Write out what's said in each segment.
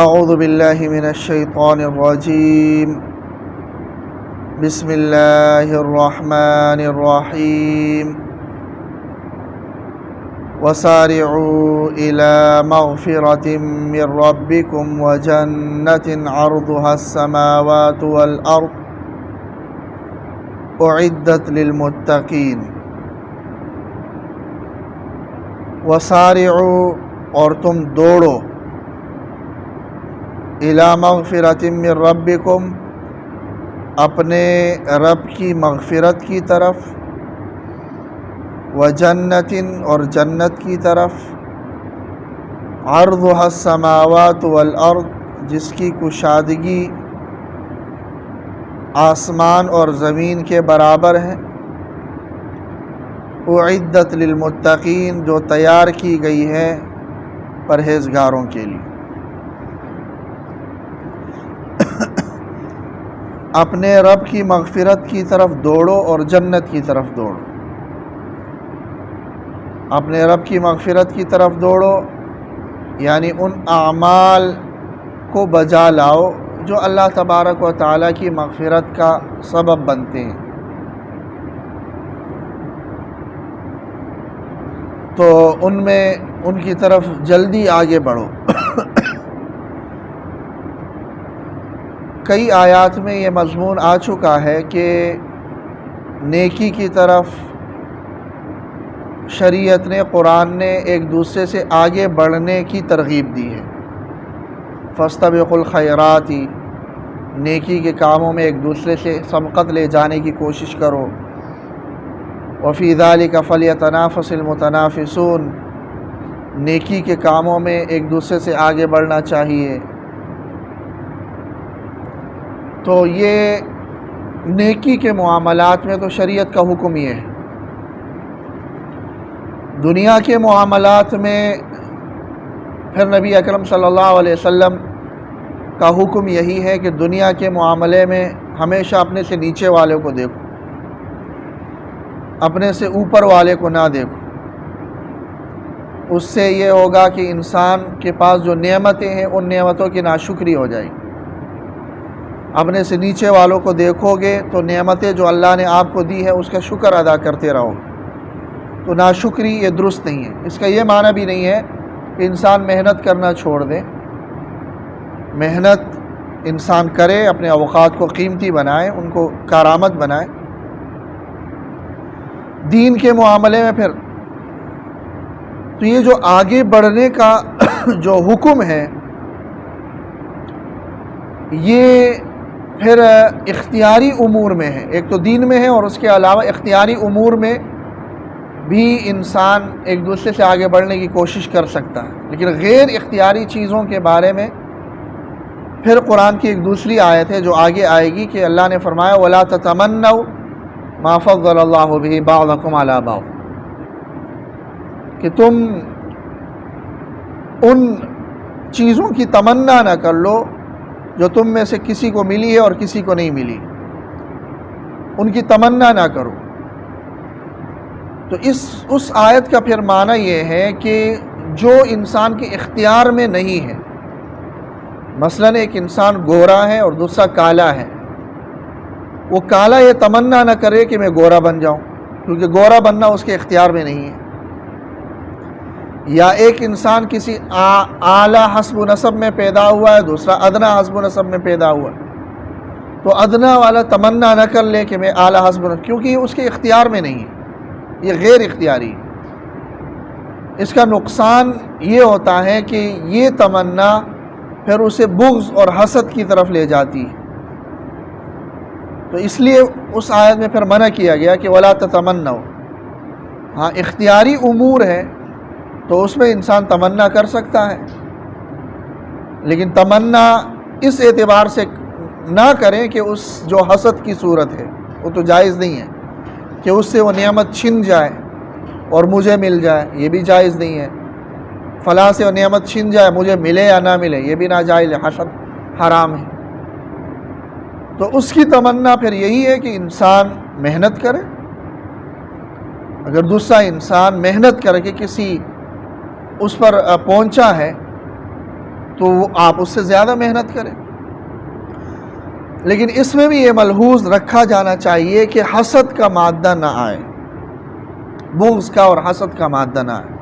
اعوذ باللہ من الشیطان الرجیم بسم اللہ الرحمن الرحیم وسارعوا إلى مغفرة من ربكم وجنة عرضها السماوات والأرض أعدت للمتقين۔ وسارعوا اور تم دوڑو، إلى مغفرة من ربكم اپنے رب کی مغفرت کی طرف، وجنتن اور جنت کی طرف، عرضها السماوات والارض جس کی کشادگی آسمان اور زمین کے برابر ہے، اعدت للمتقین جو تیار کی گئی ہے پرہیزگاروں کے لیے۔ اپنے رب کی مغفرت کی طرف دوڑو اور جنت کی طرف دوڑو۔ اپنے رب کی مغفرت کی طرف دوڑو یعنی ان اعمال کو بجا لاؤ جو اللہ تبارک و تعالیٰ کی مغفرت کا سبب بنتے ہیں، تو ان کی طرف جلدی آگے بڑھو۔ کئی آیات میں یہ مضمون آ چکا ہے کہ نیکی کی طرف شریعت نے، قرآن نے ایک دوسرے سے آگے بڑھنے کی ترغیب دی ہے۔ فاستبقوا الخیرات، نیکی کے کاموں میں ایک دوسرے سے سبقت لے جانے کی کوشش کرو۔ وفی ذلک فلیتنافس المتنافسون، نیکی کے کاموں میں ایک دوسرے سے آگے بڑھنا چاہیے۔ تو یہ نیکی کے معاملات میں تو شریعت کا حکم یہ ہے۔ دنیا کے معاملات میں پھر نبی اکرم صلی اللہ علیہ وسلم کا حکم یہی ہے کہ دنیا کے معاملے میں ہمیشہ اپنے سے نیچے والے کو دیکھو، اپنے سے اوپر والے کو نہ دیکھو۔ اس سے یہ ہوگا کہ انسان کے پاس جو نعمتیں ہیں ان نعمتوں کی ناشکری ہو جائے گی۔ اپنے سے نیچے والوں کو دیکھو گے تو نعمتیں جو اللہ نے آپ کو دی ہے اس کا شکر ادا کرتے رہو، تو ناشکری یہ درست نہیں ہے۔ اس کا یہ معنی بھی نہیں ہے کہ انسان محنت کرنا چھوڑ دے۔ محنت انسان کرے، اپنے اوقات کو قیمتی بنائے، ان کو کارآمد بنائے۔ دین کے معاملے میں پھر تو یہ جو آگے بڑھنے کا جو حکم ہے یہ پھر اختیاری امور میں ہے، ایک تو دین میں ہے اور اس کے علاوہ اختیاری امور میں بھی انسان ایک دوسرے سے آگے بڑھنے کی کوشش کر سکتا ہے، لیکن غیر اختیاری چیزوں کے بارے میں پھر قرآن کی ایک دوسری آیت ہے جو آگے آئے گی کہ اللہ نے فرمایا وَلَا تَتَمَنَّوْا مَا فَضَّلَ اللَّهُ بِهِ بَعْضَكُمْ عَلَىٰ بَعْضٍ، کہ تم ان چیزوں کی تمنا نہ کر لو جو تم میں سے کسی کو ملی ہے اور کسی کو نہیں ملی، ان کی تمنا نہ کرو۔ تو اس آیت کا پھر معنی یہ ہے کہ جو انسان کے اختیار میں نہیں ہے، مثلا ایک انسان گورا ہے اور دوسرا کالا ہے، وہ کالا یہ تمنا نہ کرے کہ میں گورا بن جاؤں، کیونکہ گورا بننا اس کے اختیار میں نہیں ہے۔ یا ایک انسان کسی اعلیٰ حسب و نسب میں پیدا ہوا ہے، دوسرا ادنا حسب و نسب میں پیدا ہوا ہے، تو ادنا والا تمنا نہ کر لے کہ میں اعلیٰ حسب و نسب، کیونکہ یہ اس کے اختیار میں نہیں ہے، یہ غیر اختیاری ہے۔ اس کا نقصان یہ ہوتا ہے کہ یہ تمنا پھر اسے بغض اور حسد کی طرف لے جاتی ہے۔ تو اس لیے اس آیت میں پھر منع کیا گیا کہ وَلَا تَتَمَنَّوْا۔ ہاں اختیاری امور ہے تو اس میں انسان تمنا کر سکتا ہے، لیکن تمنا اس اعتبار سے نہ کریں کہ اس جو حسد کی صورت ہے وہ تو جائز نہیں ہے، کہ اس سے وہ نعمت چھن جائے اور مجھے مل جائے، یہ بھی جائز نہیں ہے۔ فلاں سے وہ نعمت چھن جائے، مجھے ملے یا نہ ملے، یہ بھی ناجائز ہے، حسد حرام ہے۔ تو اس کی تمنا پھر یہی ہے کہ انسان محنت کرے۔ اگر دوسرا انسان محنت کر کے کسی اس پر پہنچا ہے تو آپ اس سے زیادہ محنت کریں. لیکن اس میں بھی یہ ملحوظ رکھا جانا چاہیے کہ حسد کا مادہ نہ آئے، بغض کا اور حسد کا مادہ نہ آئے.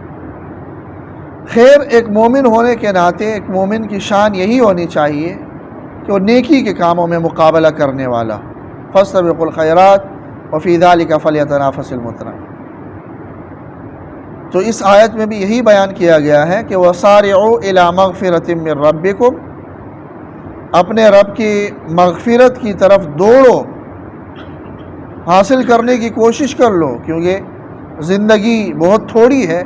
خیر، ایک مومن ہونے کے ناطے ایک مومن کی شان یہی ہونی چاہیے کہ وہ نیکی کے کاموں میں مقابلہ کرنے والا. فاستبقوا الخیرات وفی ذلک فلیتنافس المتنافسون. تو اس آیت میں بھی یہی بیان کیا گیا ہے کہ وسارعوا الی مغفرۃ من ربکم، اپنے رب کی مغفرت کی طرف دوڑو، حاصل کرنے کی کوشش کر لو، کیونکہ زندگی بہت تھوڑی ہے.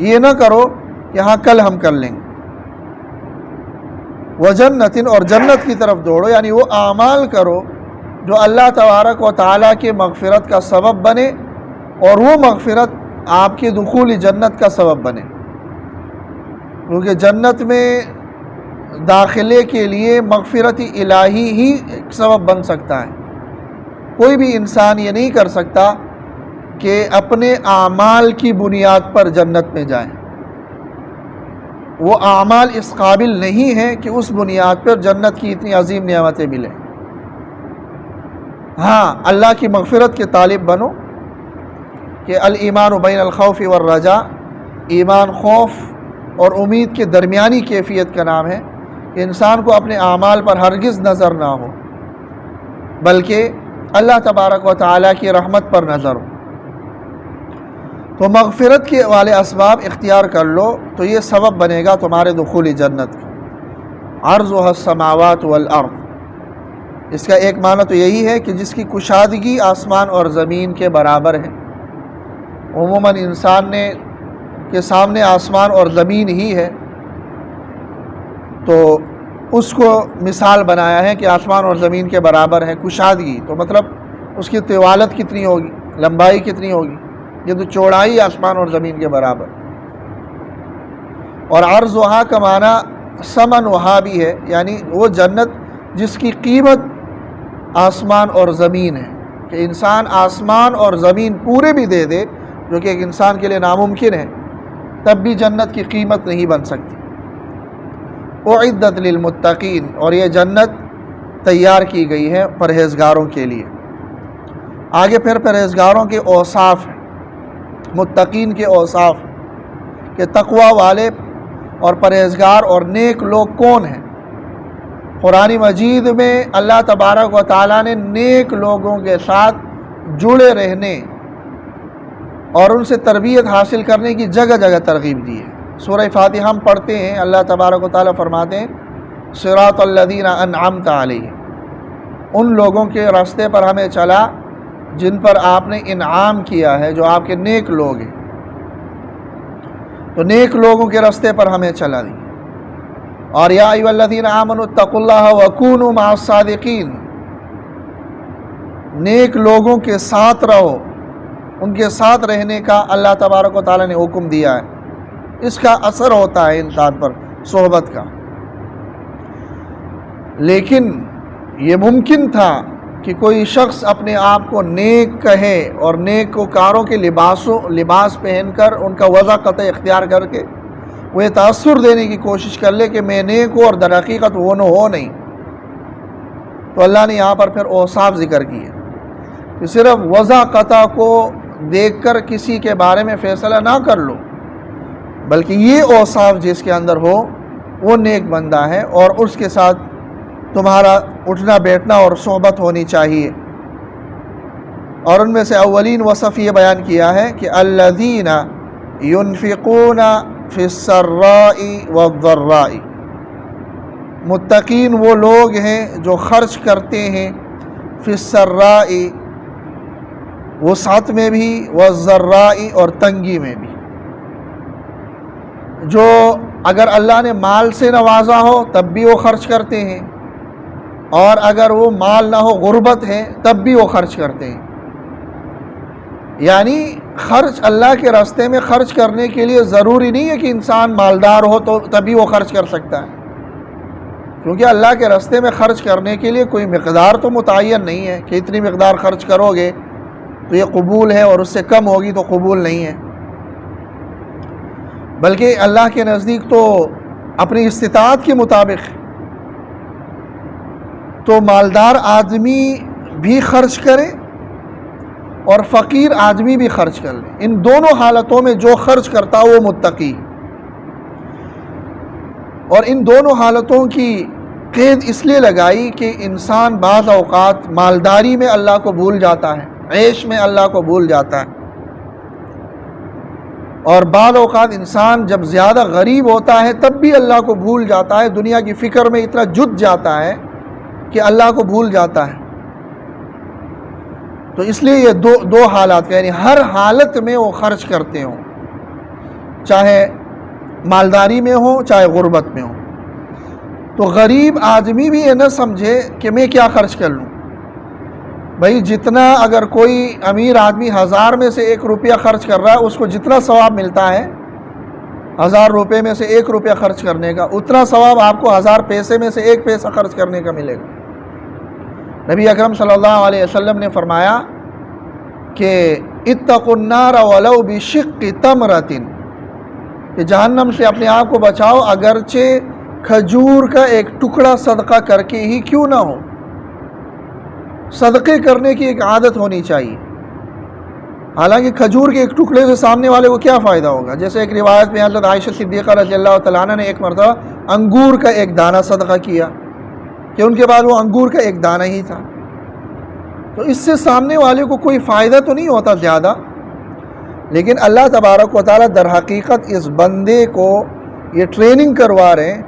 یہ نہ کرو کہ ہاں کل ہم کر لیں گے. وجنت، اور جنت کی طرف دوڑو، یعنی وہ اعمال کرو جو اللہ تبارک و تعالیٰ کی مغفرت کا سبب بنے، اور وہ مغفرت آپ کے دخول جنت کا سبب بنے. کیونکہ جنت میں داخلے کے لیے مغفرت الہی ہی ایک سبب بن سکتا ہے. کوئی بھی انسان یہ نہیں کر سکتا کہ اپنے اعمال کی بنیاد پر جنت میں جائے. وہ اعمال اس قابل نہیں ہیں کہ اس بنیاد پر جنت کی اتنی عظیم نعمتیں ملیں. ہاں، اللہ کی مغفرت کے طالب بنو، کہ الایمان بین الخوف والرجاء، ایمان خوف اور امید کے درمیانی کیفیت کا نام ہے، کہ انسان کو اپنے اعمال پر ہرگز نظر نہ ہو، بلکہ اللہ تبارک و تعالیٰ کی رحمت پر نظر ہو. تو مغفرت کے والے اسباب اختیار کر لو، تو یہ سبب بنے گا تمہارے دخول جنت کا. عرضها السماوات والارض، اس کا ایک معنی تو یہی ہے کہ جس کی کشادگی آسمان اور زمین کے برابر ہے. عموماً انسان کے سامنے آسمان اور زمین ہی ہے، تو اس کو مثال بنایا ہے کہ آسمان اور زمین کے برابر ہے. کشادگی تو مطلب اس کی طوالت کتنی ہوگی، لمبائی کتنی ہوگی، یہ تو چوڑائی آسمان اور زمین کے برابر. اور عرضها کا معنی ثمنها بھی ہے، یعنی وہ جنت جس کی قیمت آسمان اور زمین ہے، کہ انسان آسمان اور زمین پورے بھی دے دے، جو کہ ایک انسان کے لیے ناممکن ہے، تب بھی جنت کی قیمت نہیں بن سکتی. اعدت للمتقین، اور یہ جنت تیار کی گئی ہے پرہیزگاروں کے لیے. آگے پھر پرہیزگاروں کے اوصاف ہیں، متقین کے اوصاف، کہ تقوی والے اور پرہیزگار اور نیک لوگ کون ہیں. قرآن مجید میں اللہ تبارک و تعالیٰ نے نیک لوگوں کے ساتھ جڑے رہنے اور ان سے تربیت حاصل کرنے کی جگہ جگہ ترغیب دی ہے. سورہ فاتحہ ہم پڑھتے ہیں، اللہ تبارک و تعالیٰ فرماتے ہیں صراط الذین انعمت علیہم، ان لوگوں کے راستے پر ہمیں چلا جن پر آپ نے انعام کیا ہے، جو آپ کے نیک لوگ ہیں. تو نیک لوگوں کے راستے پر ہمیں چلا دی. اور یا ایھا الذین آمنوا اتقوا اللہ وکونوا مع الصادقین، نیک لوگوں کے ساتھ رہو، ان کے ساتھ رہنے کا اللہ تبارک و تعالیٰ نے حکم دیا ہے. اس کا اثر ہوتا ہے انسان پر صحبت کا. لیکن یہ ممکن تھا کہ کوئی شخص اپنے آپ کو نیک کہے اور نیک کاروں کے لباس پہن کر ان کا وضع قطع اختیار کر کے وہ یہ تاثر دینے کی کوشش کر لے کہ میں نیک ہوں، اور در حقیقت وہ نہ ہو نہیں. تو اللہ نے یہاں پر پھر اوصاف ذکر کیے کہ صرف وضع قطع کو دیکھ کر کسی کے بارے میں فیصلہ نہ کر لو، بلکہ یہ اوصاف جس کے اندر ہو وہ نیک بندہ ہے، اور اس کے ساتھ تمہارا اٹھنا بیٹھنا اور صحبت ہونی چاہیے. اور ان میں سے اولین وصف یہ بیان کیا ہے کہ الذین ينفقون فی السراء والضراء، متقین وہ لوگ ہیں جو خرچ کرتے ہیں فی السراء، وسعت میں بھی، والضراء اور تنگی میں بھی. جو اگر اللہ نے مال سے نوازا ہو تب بھی وہ خرچ کرتے ہیں، اور اگر وہ مال نہ ہو، غربت ہے، تب بھی وہ خرچ کرتے ہیں. یعنی خرچ اللہ کے راستے میں خرچ کرنے کے لیے ضروری نہیں ہے کہ انسان مالدار ہو تو تبھی وہ خرچ کر سکتا ہے، کیونکہ اللہ کے راستے میں خرچ کرنے کے لیے کوئی مقدار تو متعین نہیں ہے کہ اتنی مقدار خرچ کرو گے تو یہ قبول ہے، اور اس سے کم ہوگی تو قبول نہیں ہے. بلکہ اللہ کے نزدیک تو اپنی استطاعت کے مطابق، تو مالدار آدمی بھی خرچ کرے اور فقیر آدمی بھی خرچ کر لے۔ ان دونوں حالتوں میں جو خرچ کرتا وہ متقی۔ اور ان دونوں حالتوں کی قید اس لیے لگائی کہ انسان بعض اوقات مالداری میں اللہ کو بھول جاتا ہے، عیش میں اللہ کو بھول جاتا ہے، اور بعض اوقات انسان جب زیادہ غریب ہوتا ہے تب بھی اللہ کو بھول جاتا ہے، دنیا کی فکر میں اتنا جت جاتا ہے کہ اللہ کو بھول جاتا ہے۔ تو اس لیے یہ دو حالات، یعنی ہر حالت میں وہ خرچ کرتے ہوں، چاہے مالداری میں ہو چاہے غربت میں ہو۔ تو غریب آدمی بھی یہ نہ سمجھے کہ میں کیا خرچ کر لوں، بھائی جتنا اگر کوئی امیر آدمی 1000 میں سے 1 روپیہ خرچ کر رہا ہے، اس کو جتنا ثواب ملتا ہے 1000 روپے میں سے 1 روپیہ خرچ کرنے کا، اتنا ثواب آپ کو 1000 پیسے میں سے 1 پیسہ خرچ کرنے کا ملے گا۔ نبی اکرم صلی اللہ علیہ وسلم نے فرمایا کہ اتقوا النار ولو بشق تمرۃ، کہ جہنم سے اپنے آپ کو بچاؤ اگرچہ کھجور کا ایک ٹکڑا صدقہ کر کے ہی کیوں نہ ہو۔ صدقے کرنے کی ایک عادت ہونی چاہیے، حالانکہ کھجور کے ایک ٹکڑے سے سامنے والے کو کیا فائدہ ہوگا۔ جیسے ایک روایت میں حضرت عائشہ صدیقہ رضی اللہ تعالیٰ عنہ نے ایک مرتبہ انگور کا ایک دانہ صدقہ کیا کہ ان کے بعد وہ انگور کا ایک دانہ ہی تھا، تو اس سے سامنے والے کو کوئی فائدہ تو نہیں ہوتا زیادہ، لیکن اللہ تبارک و تعالیٰ در حقیقت اس بندے کو یہ ٹریننگ کروا رہے ہیں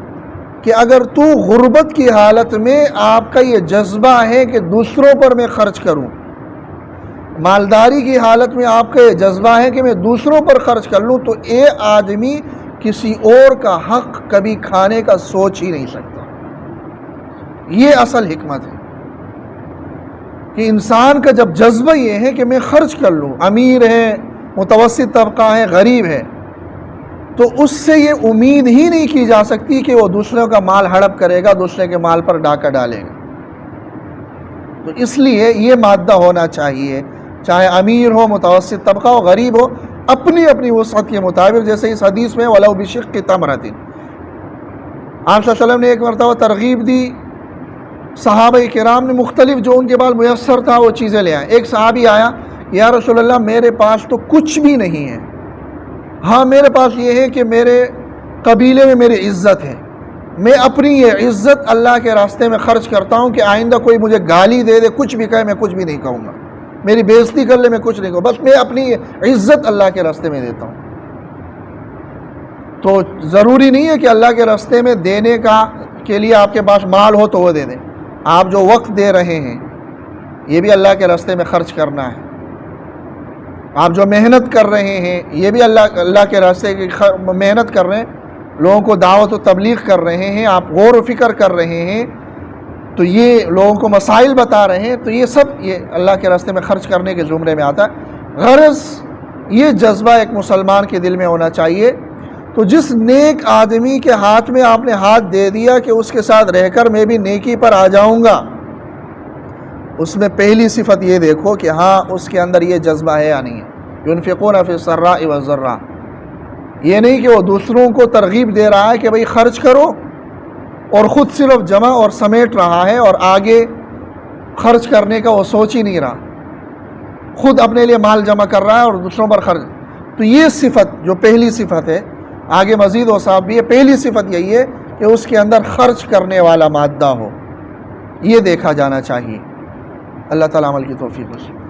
کہ اگر تو غربت کی حالت میں آپ کا یہ جذبہ ہے کہ دوسروں پر میں خرچ کروں، مالداری کی حالت میں آپ کا یہ جذبہ ہے کہ میں دوسروں پر خرچ کر لوں، تو یہ آدمی کسی اور کا حق کبھی کھانے کا سوچ ہی نہیں سکتا۔ یہ اصل حکمت ہے کہ انسان کا جب جذبہ یہ ہے کہ میں خرچ کر لوں، امیر ہے، متوسط طبقہ ہے، غریب ہے، تو اس سے یہ امید ہی نہیں کی جا سکتی کہ وہ دوسروں کا مال ہڑپ کرے گا، دوسرے کے مال پر ڈاکہ ڈالے گا۔ تو اس لیے یہ مادہ ہونا چاہیے، چاہے امیر ہو، متوسط طبقہ ہو، غریب ہو، اپنی اپنی وسعت کے مطابق، جیسے اس حدیث میں وَلَوْ بِشِقِّ تَمْرَةٍ، آپ صلی اللہ علیہ وسلم نے ایک مرتبہ ترغیب دی، صحابہ کرام نے مختلف جو ان کے پاس میسر تھا وہ چیزیں لے آئے۔ ایک صحابی آیا، یا رسول اللہ میرے پاس تو کچھ بھی نہیں ہے، ہاں میرے پاس یہ ہے کہ میرے قبیلے میں میری عزت ہے، میں اپنی یہ عزت اللہ کے راستے میں خرچ کرتا ہوں کہ آئندہ کوئی مجھے گالی دے دے، کچھ بھی کہے، میں کچھ بھی نہیں کہوں گا، میری بےزتی کر لے میں کچھ نہیں کہوں، بس میں اپنی عزت اللہ کے راستے میں دیتا ہوں۔ تو ضروری نہیں ہے کہ اللہ کے راستے میں دینے کے لیے آپ کے پاس مال ہو تو وہ دے دیں، آپ جو وقت دے رہے ہیں یہ بھی اللہ کے راستے میں خرچ کرنا ہے، آپ جو محنت کر رہے ہیں یہ بھی اللہ کے راستے کی محنت کر رہے ہیں، لوگوں کو دعوت و تبلیغ کر رہے ہیں، آپ غور و فکر کر رہے ہیں، تو یہ لوگوں کو مسائل بتا رہے ہیں، تو یہ سب یہ اللہ کے راستے میں خرچ کرنے کے زمرے میں آتا ہے۔ غرض یہ جذبہ ایک مسلمان کے دل میں ہونا چاہیے۔ تو جس نیک آدمی کے ہاتھ میں آپ نے ہاتھ دے دیا کہ اس کے ساتھ رہ کر میں بھی نیکی پر آ جاؤں گا، اس میں پہلی صفت یہ دیکھو کہ ہاں اس کے اندر یہ جذبہ ہے یا نہیں ہے۔ ينفقون فی السراء والضراء، یہ نہیں کہ وہ دوسروں کو ترغیب دے رہا ہے کہ بھئی خرچ کرو اور خود صرف جمع اور سمیٹ رہا ہے اور آگے خرچ کرنے کا وہ سوچ ہی نہیں رہا، خود اپنے لیے مال جمع کر رہا ہے اور دوسروں پر خرچ۔ تو یہ صفت جو پہلی صفت ہے، آگے مزید وہ صاحب بھی ہے، پہلی صفت یہی ہے کہ اس کے اندر خرچ کرنے والا مادہ ہو، یہ دیکھا جانا چاہیے۔ اللہ تعالیٰ عمل کی توفیق دے۔